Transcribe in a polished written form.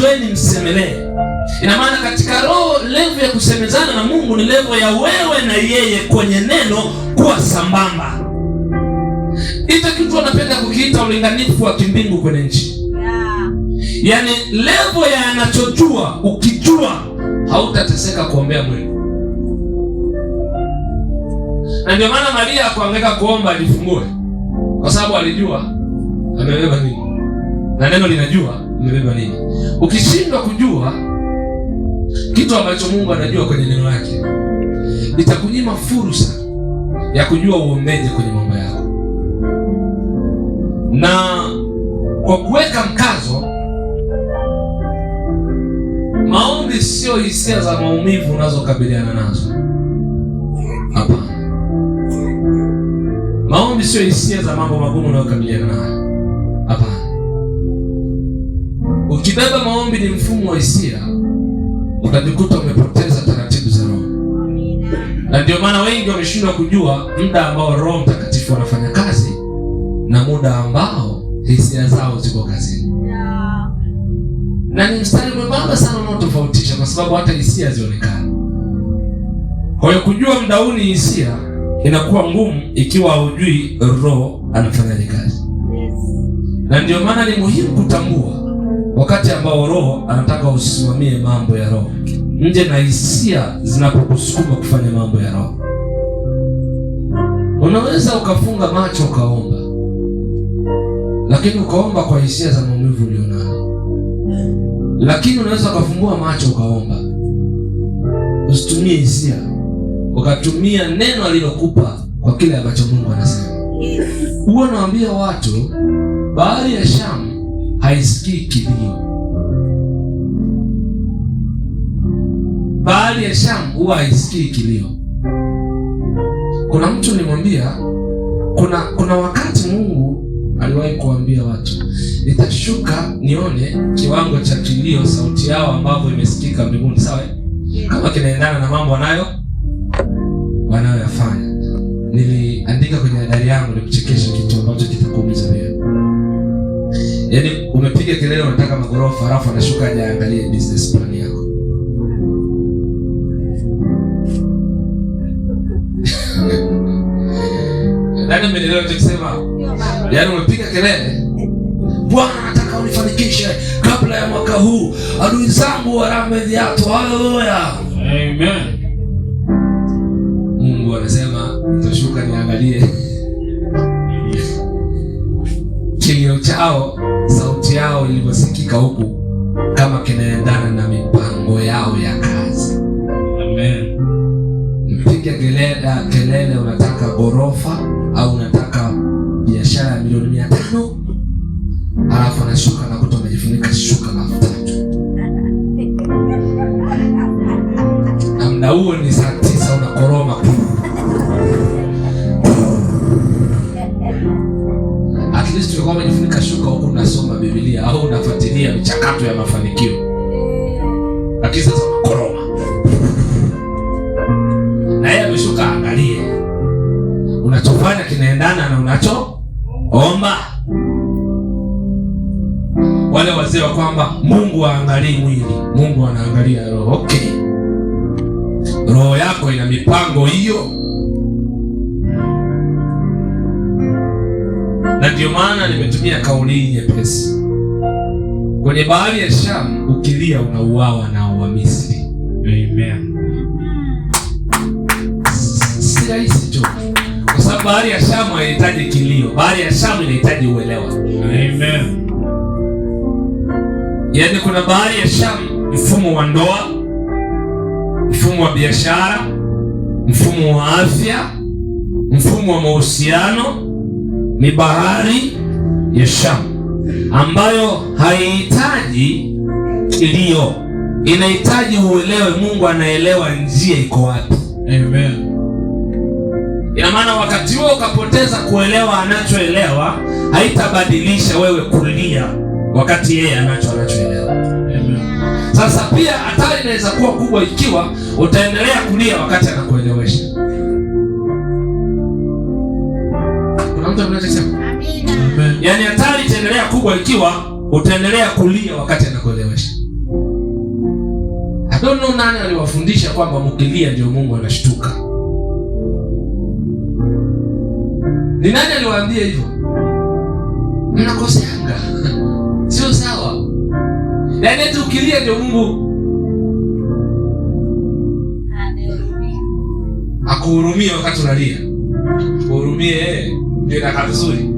njoeni msemelee. Ina maana katika roho, level ya kusemezana na Mungu ni level ya wewe na yeye kwenye neno kuwa sambamba. Ita kitu anapenda kukiita ulinganifu wa kimbingu kwenye nchi. Yaani level ya anachojua, ukijua hautateseka kuombea Mungu. Na ndio maana Maria hakuhangaika kuomba ajifungue, kwa sababu alijua amebeba nini, na neno linajua amebeba nini. Ukishindwa kujua kitu ambacho Mungu anajua kwenye neno lake, itakunyima fursa ya kujua uombeje kwenye mambo yako. Na kwa kuweka mkazo, maombi sio hisia za maumivu unazokabiliana nazo. Hapana. Maombi sio hisia za mambo magumu unayokabiliana nayo. Hapana. Ukibeba maombi ni mfumo wa hisia, utajikuta umepoteza taratibu za roho. Na ndio maana wengi wameshindwa kujua muda ambao Roho Mtakatifu anafanya kazi na muda ambao hisia zao ziko kazini. Na ni mstari mwembamba sana unaotofautisha, kwa sababu hata hisia zionekana. Kwa hiyo kujua muda huu ni hisia inakuwa ngumu ikiwa hujui Roho anafanyaje kazi. Na ndio maana ni muhimu kutambua wakati ambao Roho anataka usimamie mambo ya Roho nje na hisia zinapokusukuma kufanya mambo ya Roho. Unaweza ukafunga macho ukaomba, lakini ukaomba kwa hisia za maumivu ulionayo. Lakini unaweza ukafungua macho ukaomba, usitumie hisia, ukatumia neno alilokupa kwa kile ambacho Mungu anasema. Huwa naambia watu, bahari ya Shamu haisikii kilio. Bahari ya Shamu huwa haisikii kilio. Kuna mtu nilimwambia, kuna wakati Mungu aliwahi kuambia watu, nitashuka nione kiwango cha kilio sauti yao ambavyo imesikika mbinguni, sawa? Kama kinaendana na mambo wanayoyafanya. Niliandika kwenye diary yangu nikuchekesha kitu ambacho kitakuumiza wewe. Yaani umepiga kelele unataka magorofa, alafu anashuka aje angalie business plan yako. Nani mwenelewa tukisema? Yaani umepiga kelele, Bwana nataka unifanikishe kabla ya mwaka huu, adui zangu warame viatu. Haleluya. Amen. Mungu anasema nitashuka niangalie kilio chao, sauti yao ilivyosikika huku, kama kinaendana na mipango yao ya kazi. Amen. Mpiga kelele unataka ghorofa au unataka biashara ya milioni 500, alafu anashuka na kutoa amejifunika shuka la 3. Na muda huo ni saa 9 unakoroma. At least ulikuwa umejifunika shuka huko unasoma Biblia au unafuatilia michakato ya mafanikio. Lakini sasa unakoroma. Na yeye ameshuka angalie. Unachofanya kinaendana na unachoomba. Wale wazee wa kwamba Mungu haangalii mwili, Mungu anaangalia roho. Okay. Roho yako ina mipango hiyo. Na ndio maana nimetumia kauli hii nyepesi. Kwenye bahari ya Shamu ukilia unauawa na Wamisri. Amen. Si rahisi tu. Kwa sababu bahari ya Shamu haihitaji kilio. Bahari ya Shamu inahitaji uelewa. Amen. Yaani kuna bahari ya Shamu, mfumo wa ndoa, mfumo wa biashara, mfumo wa afya, mfumo wa mahusiano. Ni bahari ya Shamu ambayo haihitaji kilio, inahitaji uelewe. Mungu anaelewa njia iko wapi. Amen. Ina maana wakati huo ukapoteza kuelewa anachoelewa, haitabadilisha wewe kulia wakati yeye anachoelewa. Amen. Sasa pia hatari inaweza kuwa kubwa ikiwa utaendelea kulia wakati anakuelewesha. Kuna mtu anasema Amen. Yaani hatari itaendelea kubwa ikiwa utaendelea kulia wakati anakuelewesha. I don't know nani aliwafundisha kwamba mkilia ndio Mungu anashtuka. Ni nani aliwaambia hivyo? Mnakoseanga. Sio sawa. Yaani eti ukilia ndio Mungu akuhurumie wakati unalia. Kuhurumie ndio inakaa vizuri.